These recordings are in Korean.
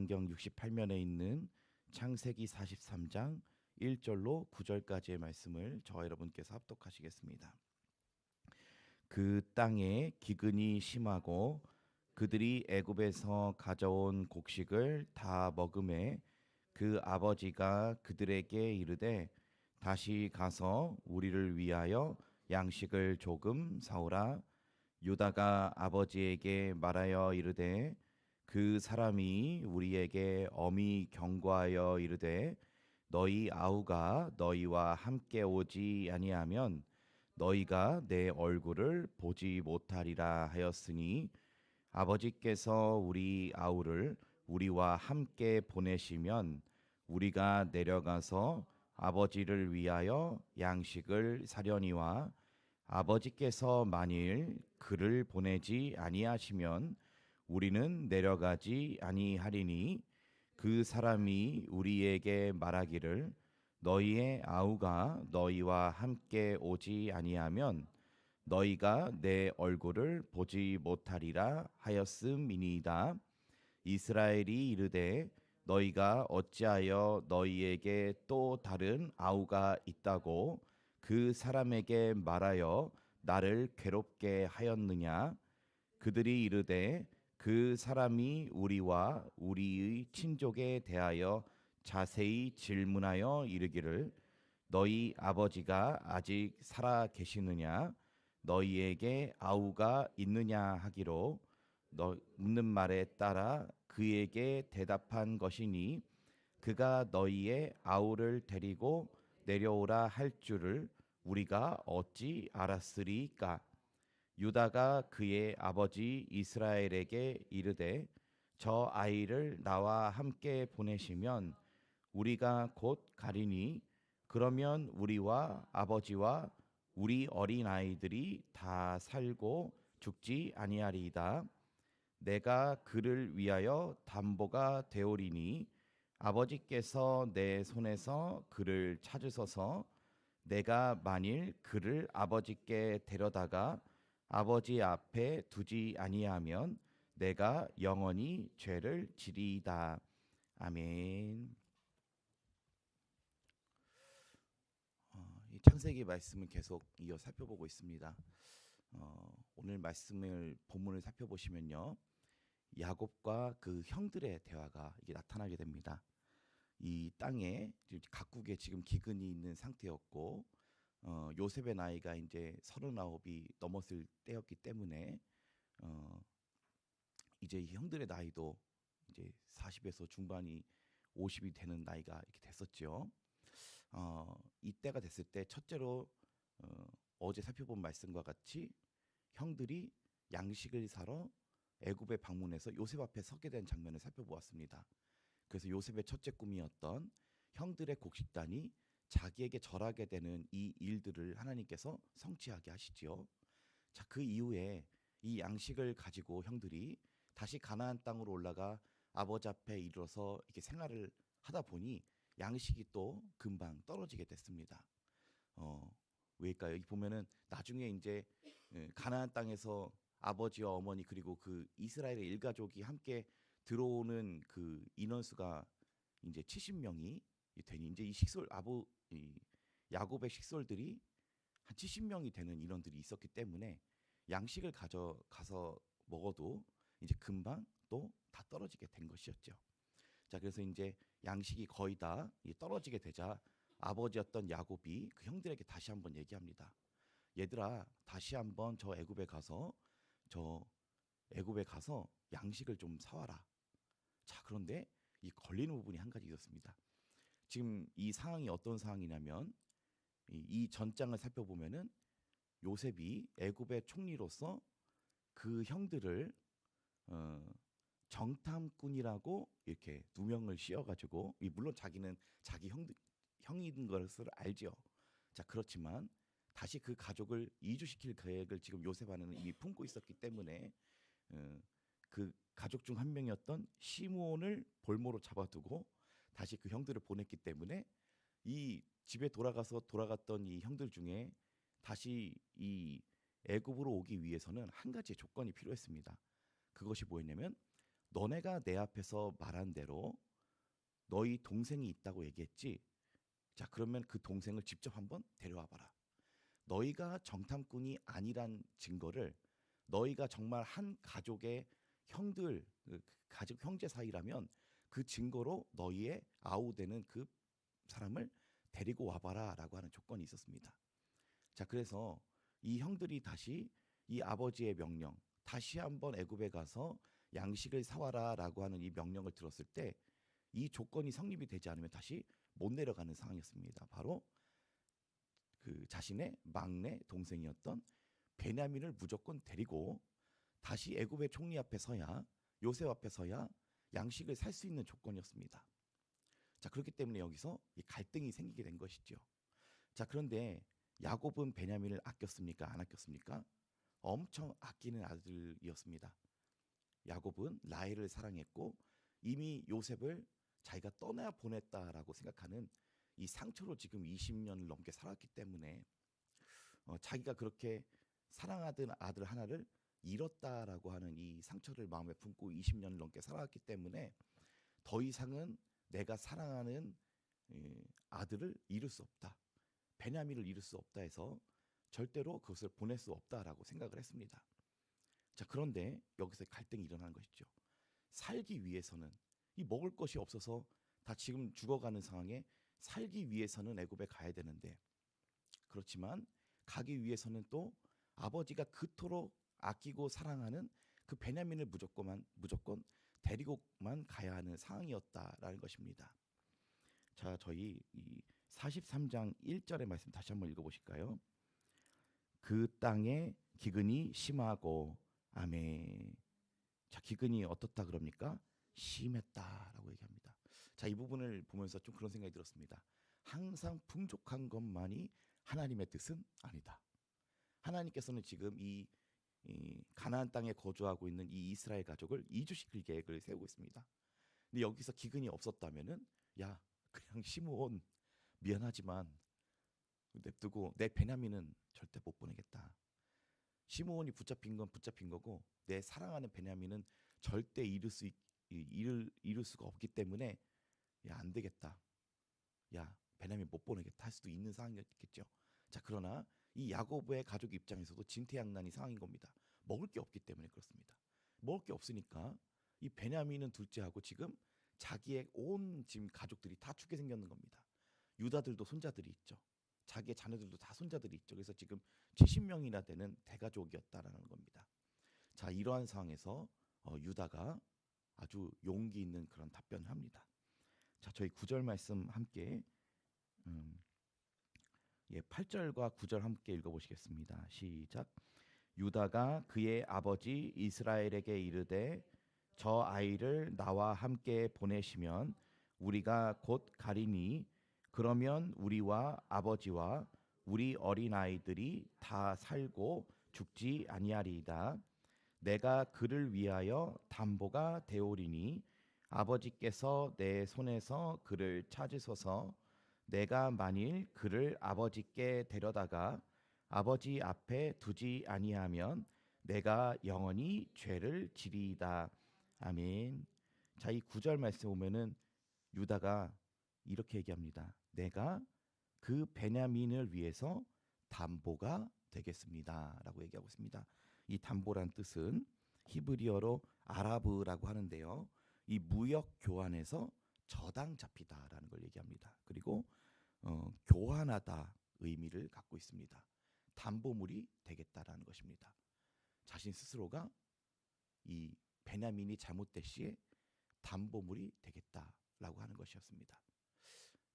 성경 68면에 있는 창세기 43장 1절로 9절까지의 말씀을 저와 여러분께서 합독하시겠습니다. 그 땅에 기근이 심하고 그들이 애굽에서 가져온 곡식을 다 먹음에 그 아버지가 그들에게 이르되 다시 가서 우리를 위하여 양식을 조금 사오라. 유다가 아버지에게 말하여 이르되 그 사람이 우리에게 엄히 경고하여 이르되 너희 아우가 너희와 함께 오지 아니하면 너희가 내 얼굴을 보지 못하리라 하였으니 아버지께서 우리 아우를 우리와 함께 보내시면 우리가 내려가서 아버지를 위하여 양식을 사려니와 아버지께서 만일 그를 보내지 아니하시면 우리는 내려가지 아니하리니 그 사람이 우리에게 말하기를 너희의 아우가 너희와 함께 오지 아니하면 너희가 내 얼굴을 보지 못하리라 하였음이니이다. 이스라엘이 이르되 너희가 어찌하여 너희에게 또 다른 아우가 있다고 그 사람에게 말하여 나를 괴롭게 하였느냐? 그들이 이르되 그 사람이 우리와 우리의 친족에 대하여 자세히 질문하여 이르기를 너희 아버지가 아직 살아 계시느냐? 너희에게 아우가 있느냐 하기로 너 묻는 말에 따라 그에게 대답한 것이니 그가 너희의 아우를 데리고 내려오라 할 줄을 우리가 어찌 알았으리까? 유다가 그의 아버지 이스라엘에게 이르되 저 아이를 나와 함께 보내시면 우리가 곧 가리니 그러면 우리와 아버지와 우리 어린 아이들이 다 살고 죽지 아니하리이다. 내가 그를 위하여 담보가 되오리니 아버지께서 내 손에서 그를 찾으소서. 내가 만일 그를 아버지께 데려다가 아버지 앞에 두지 아니하면 내가 영원히 죄를 지리이다. 아멘. 이 창세기 말씀을 계속 이어 살펴보고 있습니다. 오늘 말씀을 본문을 살펴보시면요, 야곱과 그 형들의 대화가 이게 나타나게 됩니다. 이 땅에 각국에 지금 기근이 있는 상태였고, 요셉의 나이가 이제 39이 넘었을 때였기 때문에 이제 형들의 나이도 이제 40에서 중반이 50이 되는 나이가 이렇게 됐었죠. 이때가 됐을 때 첫째로 어제 살펴본 말씀과 같이 형들이 양식을 사러 애굽에 방문해서 요셉 앞에 서게 된 장면을 살펴보았습니다. 그래서 요셉의 첫째 꿈이었던 형들의 곡식단이 자기에게 절하게 되는 이 일들을 하나님께서 성취하게 하시지요. 자, 그 이후에 이 양식을 가지고 형들이 다시 가나안 땅으로 올라가 아버지 앞에 이르러서 이렇게 생활을 하다 보니 양식이 또 금방 떨어지게 됐습니다. 왜일까요? 여기 보면은 나중에 이제 가나안 땅에서 아버지와 어머니 그리고 그 이스라엘의 일가족이 함께 들어오는 그 인원수가 이제 70명이 되니 이제 이 야곱의 식솔들이 한 70명이 되는 인원들이 있었기 때문에 양식을 가져가서 먹어도 이제 금방 또 다 떨어지게 된 것이었죠. 자, 그래서 이제 양식이 거의 다 떨어지게 되자 아버지였던 야곱이 그 형들에게 다시 한번 얘기합니다. 얘들아, 다시 한번 저 애굽에 가서 양식을 좀 사와라. 자, 그런데 이 걸리는 부분이 한 가지 있었습니다. 지금 이 상황이 어떤 상황이냐면 이 전장을 살펴보면은 요셉이 애굽의 총리로서 그 형들을 정탐꾼이라고 이렇게 누명을 씌워가지고 물론 자기는 자기 형인 것을 알죠. 자, 그렇지만 다시 그 가족을 이주시킬 계획을 지금 요셉 안에는 이미 품고 있었기 때문에 그 가족 중 한 명이었던 시므온을 볼모로 잡아두고 다시 그 형들을 보냈기 때문에 이 집에 돌아갔던 이 형들 중에 다시 이 애굽으로 오기 위해서는 한 가지의 조건이 필요했습니다. 그것이 뭐였냐면 너네가 내 앞에서 말한 대로 너희 동생이 있다고 얘기했지. 자, 그러면 그 동생을 직접 한번 데려와 봐라. 너희가 정탐꾼이 아니란 증거를, 너희가 정말 한 가족의 형들, 그 가족 형제 사이라면 그 증거로 너희의 아우되는 그 사람을 데리고 와봐라라고 하는 조건이 있었습니다. 자, 그래서 이 형들이 다시 이 아버지의 명령, 다시 한번 애굽에 가서 양식을 사와라라고 하는 이 명령을 들었을 때 이 조건이 성립이 되지 않으면 다시 못 내려가는 상황이었습니다. 바로 그 자신의 막내 동생이었던 베냐민을 무조건 데리고 다시 애굽의 총리 앞에 서야, 요셉 앞에 서야 양식을 살 수 있는 조건이었습니다. 자, 그렇기 때문에 여기서 이 갈등이 생기게 된 것이죠. 자, 그런데 야곱은 베냐민을 아꼈습니까? 안 아꼈습니까? 엄청 아끼는 아들이었습니다. 야곱은 라헬을 사랑했고 이미 요셉을 자기가 떠나 보냈다라고 생각하는 이 상처로 지금 20년을 넘게 살았기 때문에 자기가 그렇게 사랑하던 아들 하나를 잃었다라고 하는 이 상처를 마음에 품고 20년을 넘게 살아왔기 때문에 더 이상은 내가 사랑하는 아들을 잃을 수 없다. 베냐민을 잃을 수 없다 해서 절대로 그것을 보낼 수 없다라고 생각을 했습니다. 자, 그런데 여기서 갈등이 일어나는 것이죠. 살기 위해서는, 이 먹을 것이 없어서 다 지금 죽어가는 상황에 살기 위해서는 애굽에 가야 되는데, 그렇지만 가기 위해서는 또 아버지가 그토록 아끼고 사랑하는 그 베냐민을 무조건 데리고만 가야 하는 상황이었다라는 것입니다. 자, 저희 이 43장 1절의 말씀 다시 한번 읽어보실까요? 그 땅에 기근이 심하고, 아멘. 자, 기근이 어떻다 그럽니까? 심했다라고 얘기합니다. 자, 이 부분을 보면서 좀 그런 생각이 들었습니다. 항상 풍족한 것만이 하나님의 뜻은 아니다. 하나님께서는 지금 이 가나안 땅에 거주하고 있는 이 이스라엘 가족을 이주시킬 계획을 세우고 있습니다. 근데 여기서 기근이 없었다면은, 야, 그냥 시므온 미안하지만 냅두고 내 베냐민은 절대 못 보내겠다. 시므온이 붙잡힌 건 붙잡힌 거고 내 사랑하는 베냐민은 절대 잃을 수가 없기 때문에, 야, 안 되겠다. 야, 베냐민 못 보내겠다 할 수도 있는 상황이었겠죠. 자, 그러나 이 야곱의 가족 입장에서도 진퇴양난이 상황인 겁니다. 먹을 게 없기 때문에 그렇습니다. 먹을 게 없으니까 이 베냐민은 둘째하고 지금 자기의 온 지금 가족들이 다 죽게 생겼는 겁니다. 유다들도 손자들이 있죠. 자기의 자녀들도 다 손자들이 있죠. 그래서 지금 70명이나 되는 대가족이었다라는 겁니다. 자, 이러한 상황에서 유다가 아주 용기 있는 그런 답변을 합니다. 자, 저희 9절 말씀 함께 8절과 9절 함께 읽어보시겠습니다. 시작. 유다가 그의 아버지 이스라엘에게 이르되 저 아이를 나와 함께 보내시면 우리가 곧 가리니 그러면 우리와 아버지와 우리 어린아이들이 다 살고 죽지 아니하리이다. 내가 그를 위하여 담보가 되오리니 아버지께서 내 손에서 그를 찾으소서. 내가 만일 그를 아버지께 데려다가 아버지 앞에 두지 아니하면 내가 영원히 죄를 지리이다. 아멘. 자, 이 9절 말씀 보면은 유다가 이렇게 얘기합니다. 내가 그 베냐민을 위해서 담보가 되겠습니다라고 얘기하고 있습니다. 이 담보란 뜻은 히브리어로 아라브라고 하는데요. 이 무역 교환에서 저당 잡히다라는 걸 얘기합니다. 그리고 교환하다 의미를 갖고 있습니다. 담보물이 되겠다라는 것입니다. 자신 스스로가 이 베냐민이 잘못될 시에 담보물이 되겠다라고 하는 것이었습니다.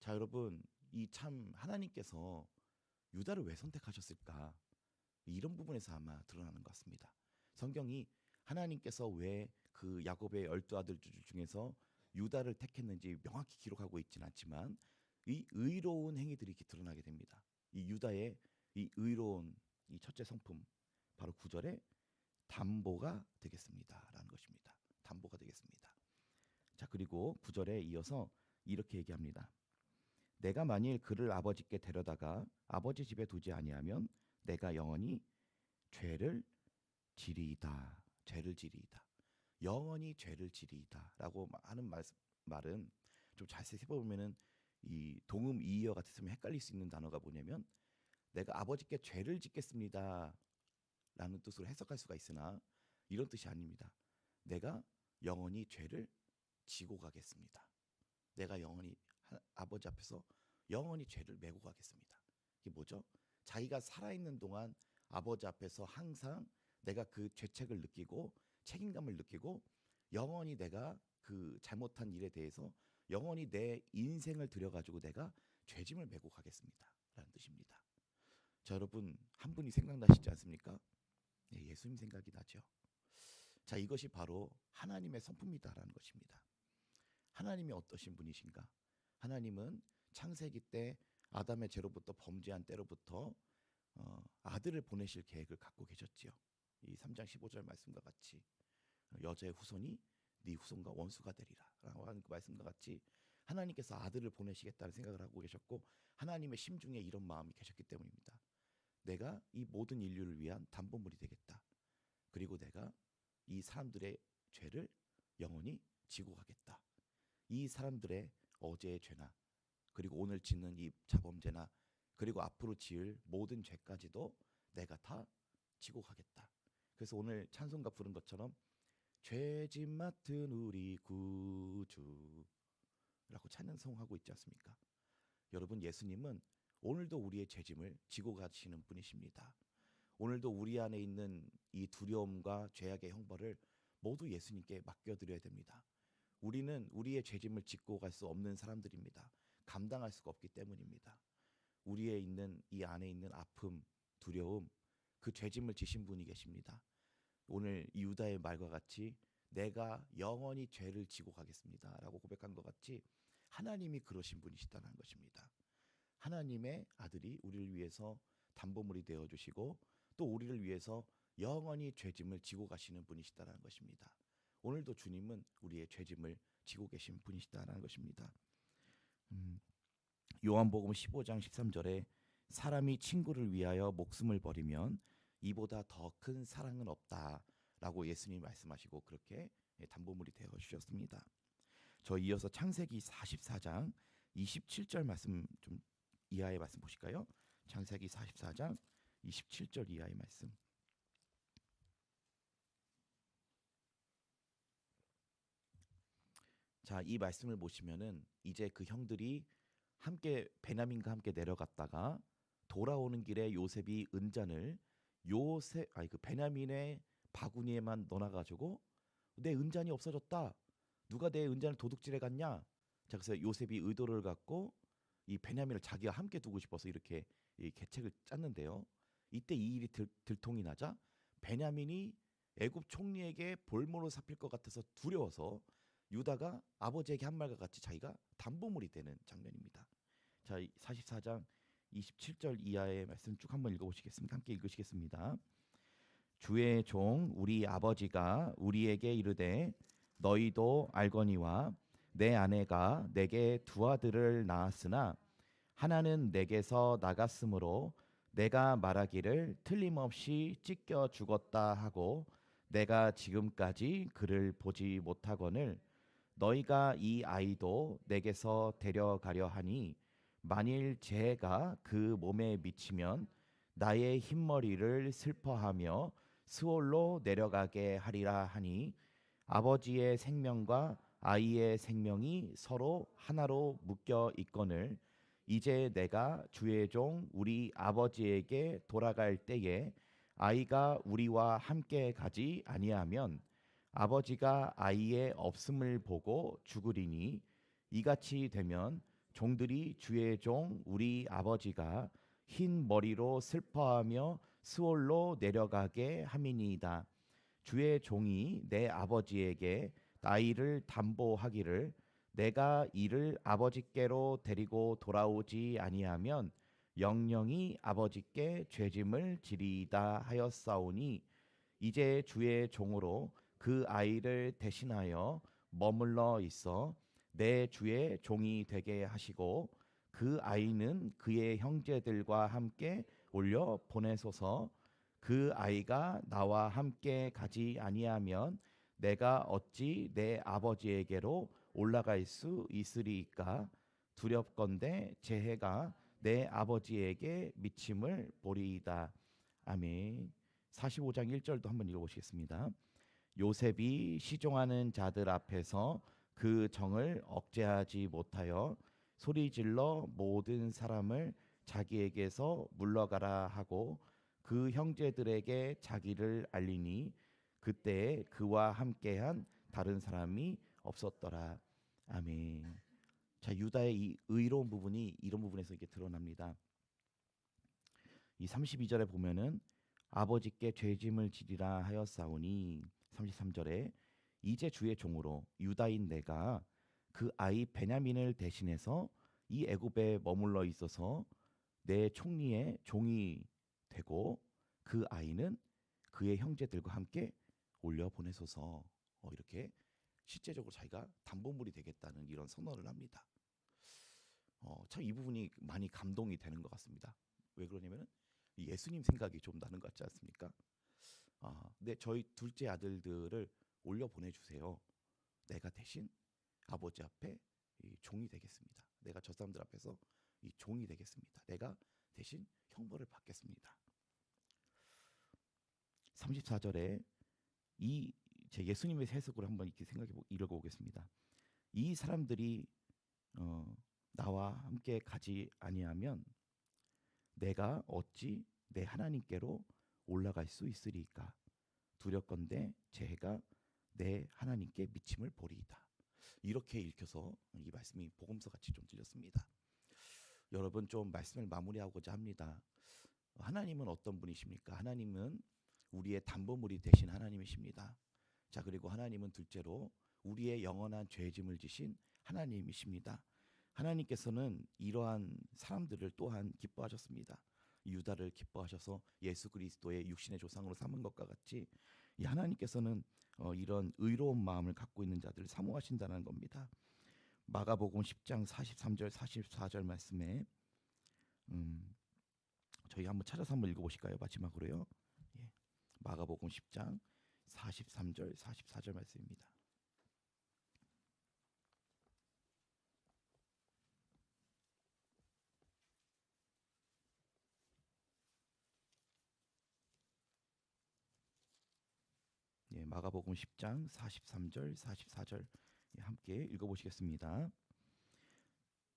자, 여러분, 이 참 하나님께서 유다를 왜 선택하셨을까? 이런 부분에서 아마 드러나는 것 같습니다. 성경이 하나님께서 왜 그 야곱의 12아들 중에서 유다를 택했는지 명확히 기록하고 있지는 않지만 이 의로운 행위들이 이렇게 드러나게 됩니다. 이 유다의 이 의로운 이 첫째 성품, 바로 9절에 담보가 되겠습니다라는 것입니다. 담보가 되겠습니다. 자, 그리고 9절에 이어서 이렇게 얘기합니다. 내가 만일 그를 아버지께 데려다가 아버지 집에 두지 아니하면 내가 영원히 죄를 지리이다. 죄를 지리이다. 영원히 죄를 지리이다라고 하는 말은 좀 자세히 해보면은 이 동음 이의어 같았으면 헷갈릴 수 있는 단어가 뭐냐면 내가 아버지께 죄를 짓겠습니다 라는 뜻으로 해석할 수가 있으나 이런 뜻이 아닙니다. 내가 영원히 죄를 지고 가겠습니다. 내가 영원히 아버지 앞에서 영원히 죄를 메고 가겠습니다. 이게 뭐죠? 자기가 살아있는 동안 아버지 앞에서 항상 내가 그 죄책을 느끼고 책임감을 느끼고 영원히 내가 그 잘못한 일에 대해서 영원히 내 인생을 들여가지고 내가 죄짐을 메고 가겠습니다 라는 뜻입니다. 자, 여러분 한 분이 생각나시지 않습니까? 네, 예수님 생각이 나죠. 자, 이것이 바로 하나님의 성품이다라는 것입니다. 하나님이 어떠신 분이신가? 하나님은 창세기 때 아담의 죄로부터 범죄한 때로부터 아들을 보내실 계획을 갖고 계셨지요. 이 3장 15절 말씀과 같이 여자의 후손이 네 후손과 원수가 되리라 라고 하는 그 말씀과 같이 하나님께서 아들을 보내시겠다는 생각을 하고 계셨고 하나님의 심중에 이런 마음이 계셨기 때문입니다. 내가 이 모든 인류를 위한 담보물이 되겠다. 그리고 내가 이 사람들의 죄를 영원히 지고 가겠다. 이 사람들의 어제의 죄나 그리고 오늘 짓는 이 자범죄나 그리고 앞으로 지을 모든 죄까지도 내가 다 지고 가겠다. 그래서 오늘 찬송가 부른 것처럼 죄짐 맡은 우리 구주라고 찬송하고 있지 않습니까? 여러분, 예수님은 오늘도 우리의 죄짐을 지고 가시는 분이십니다. 오늘도 우리 안에 있는 이 두려움과 죄악의 형벌을 모두 예수님께 맡겨드려야 됩니다. 우리는 우리의 죄짐을 짓고 갈 수 없는 사람들입니다. 감당할 수가 없기 때문입니다. 우리의 있는 이 안에 있는 아픔, 두려움, 그 죄짐을 지신 분이 계십니다. 오늘 유다의 말과 같이 내가 영원히 죄를 지고 가겠습니다 라고 고백한 것 같이 하나님이 그러신 분이시다는 것입니다. 하나님의 아들이 우리를 위해서 담보물이 되어주시고 또 우리를 위해서 영원히 죄짐을 지고 가시는 분이시다는 것입니다. 오늘도 주님은 우리의 죄짐을 지고 계신 분이시다는 것입니다. 요한복음 15장 13절에 사람이 친구를 위하여 목숨을 버리면 이보다 더 큰 사랑은 없다라고 예수님이 말씀하시고 그렇게 담보물이 되어 주셨습니다. 저 이어서 창세기 44장 27절 말씀 좀 이하의 말씀 보실까요? 창세기 44장 27절 이하의 말씀. 자, 이 말씀을 보시면은 이제 그 형들이 함께 베냐민과 함께 내려갔다가 돌아오는 길에 요셉이 은잔을 그 베냐민의 바구니에만 넣어놔가지고 내 은잔이 없어졌다. 누가 내 은잔을 도둑질해 갔냐? 자, 그래서 요셉이 의도를 갖고 이 베냐민을 자기와 함께 두고 싶어서 이렇게 이 계책을 짰는데요. 이때 이 일이 들통이 나자 베냐민이 애굽 총리에게 볼모로 잡힐 것 같아서 두려워서 유다가 아버지에게 한 말과 같이 자기가 담보물이 되는 장면입니다. 자, 44장 27절 이하의 말씀 쭉 한번 읽어보시겠습니까? 함께 읽으시겠습니다. 주의 종 우리 아버지가 우리에게 이르되 너희도 알거니와 내 아내가 내게 두 아들을 낳았으나 하나는 내게서 나갔으므로 내가 말하기를 틀림없이 찢겨 죽었다 하고 내가 지금까지 그를 보지 못하거늘 너희가 이 아이도 내게서 데려가려 하니 만일 재해가 그 몸에 미치면 나의 흰머리를 슬퍼하며 스올로 내려가게 하리라 하니 아버지의 생명과 아이의 생명이 서로 하나로 묶여 있거늘 이제 내가 주의 종 우리 아버지에게 돌아갈 때에 아이가 우리와 함께 가지 아니하면 아버지가 아이의 없음을 보고 죽으리니 이같이 되면 종들이 주의 종 우리 아버지가 흰 머리로 슬퍼하며 스올로 내려가게 함이니이다. 주의 종이 내 아버지에게 아이를 담보하기를 내가 이를 아버지께로 데리고 돌아오지 아니하면 영영이 아버지께 죄짐을 지리이다 하였사오니 이제 주의 종으로 그 아이를 대신하여 머물러 있어 내 주의 종이 되게 하시고 그 아이는 그의 형제들과 함께 올려 보내소서. 그 아이가 나와 함께 가지 아니하면 내가 어찌 내 아버지에게로 올라갈 수 있으리이까? 두렵건대 제 해가 내 아버지에게 미침을 보리이다. 아멘. 45장 1절도 한번 읽어보시겠습니다. 요셉이 시종하는 자들 앞에서 그 정을 억제하지 못하여 소리질러 모든 사람을 자기에게서 물러가라 하고 그 형제들에게 자기를 알리니 그때에 그와 함께한 다른 사람이 없었더라. 아멘. 자, 유다의 이 의로운 부분이 이런 부분에서 이게 드러납니다. 이 32절에 보면은 아버지께 죄짐을 지리라 하였사오니 33절에 이제 주의 종으로 유다인 내가 그 아이 베냐민을 대신해서 이 애굽에 머물러 있어서 내 총리의 종이 되고 그 아이는 그의 형제들과 함께 올려 보내소서. 이렇게 실제적으로 자기가 담보물이 되겠다는 이런 선언을 합니다. 참 이 부분이 많이 감동이 되는 것 같습니다. 왜 그러냐면은 예수님 생각이 좀 나는 것 같지 않습니까? 네, 저희 둘째 아들들을 올려 보내주세요. 내가 대신 아버지 앞에 이 종이 되겠습니다. 내가 저 사람들 앞에서 이 종이 되겠습니다. 내가 대신 형벌을 받겠습니다. 34절에 이 제 예수님의 해석으로 한번 이렇게 생각해 읽어보겠습니다. 이 사람들이 나와 함께 가지 아니하면 내가 어찌 내 하나님께로 올라갈 수 있으리까? 두렵건대 제 해가 내 하나님께 미침을 보리이다. 이렇게 읽혀서 이 말씀이 복음서 같이 좀 들렸습니다. 여러분, 좀 말씀을 마무리하고자 합니다. 하나님은 어떤 분이십니까? 하나님은 우리의 담보물이 되신 하나님이십니다. 자, 그리고 하나님은 둘째로 우리의 영원한 죄짐을 지신 하나님이십니다. 하나님께서는 이러한 사람들을 또한 기뻐하셨습니다. 유다를 기뻐하셔서 예수 그리스도의 육신의 조상으로 삼은 것과 같이 이 하나님께서는 이런 의로운 마음을 갖고 있는 자들을 사모하신다는 겁니다. 마가복음 10장 43절 44절 말씀에 저희 한번 찾아서 한번 읽어보실까요? 마지막으로요. 예. 마가복음 10장 43절 44절 말씀입니다. 예, 마가복음 10장 43절 44절 함께 읽어보시겠습니다.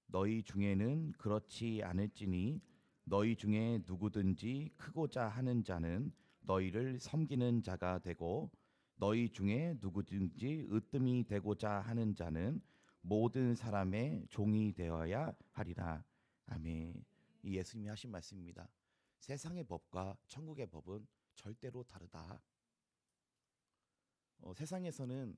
너희 중에는 그렇지 않을지니 너희 중에 누구든지 크고자 하는 자는 너희를 섬기는 자가 되고 너희 중에 누구든지 으뜸이 되고자 하는 자는 모든 사람의 종이 되어야 하리라. 아멘. 이 예수님이 하신 말씀입니다. 세상의 법과 천국의 법은 절대로 다르다. 세상에서는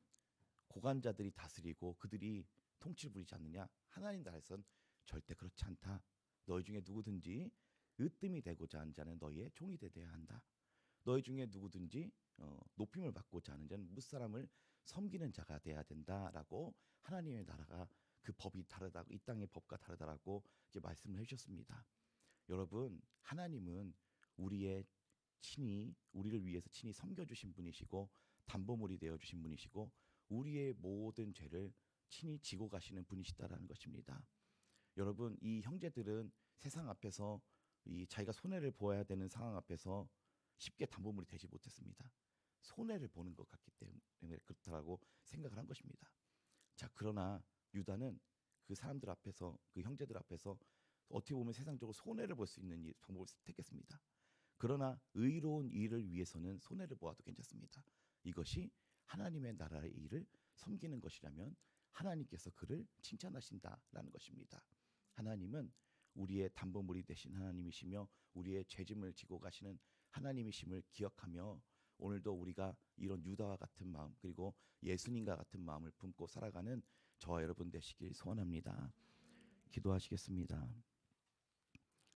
고관자들이 다스리고 그들이 통치를 부리지 않느냐? 하나님 나라에선 절대 그렇지 않다. 너희 중에 누구든지 으뜸이 되고자 하는 자는 너희의 종이 되어야 한다. 너희 중에 누구든지 높임을 받고자 하는 자는 무사람을 섬기는 자가 되어야 된다라고 하나님의 나라가 그 법이 다르다고 이 땅의 법과 다르다라고 이제 말씀을 해주셨습니다. 여러분, 하나님은 우리의 우리를 위해서 친히 섬겨주신 분이시고 담보물이 되어주신 분이시고 우리의 모든 죄를 친히 지고 가시는 분이시다라는 것입니다. 여러분, 이 형제들은 세상 앞에서 이 자기가 손해를 보아야 되는 상황 앞에서 쉽게 담보물이 되지 못했습니다. 손해를 보는 것 같기 때문에 그렇다라고 생각을 한 것입니다. 자, 그러나 유다는 그 사람들 앞에서 그 형제들 앞에서 어떻게 보면 세상적으로 손해를 볼 수 있는 방법을 택했습니다. 그러나 의로운 일을 위해서는 손해를 보아도 괜찮습니다. 이것이 하나님의 나라의 일을 섬기는 것이라면 하나님께서 그를 칭찬하신다라는 것입니다. 하나님은 우리의 담보물이 되신 하나님이시며 우리의 죄짐을 지고 가시는 하나님이심을 기억하며 오늘도 우리가 이런 유다와 같은 마음 그리고 예수님과 같은 마음을 품고 살아가는 저와 여러분 되시길 소원합니다. 기도하시겠습니다.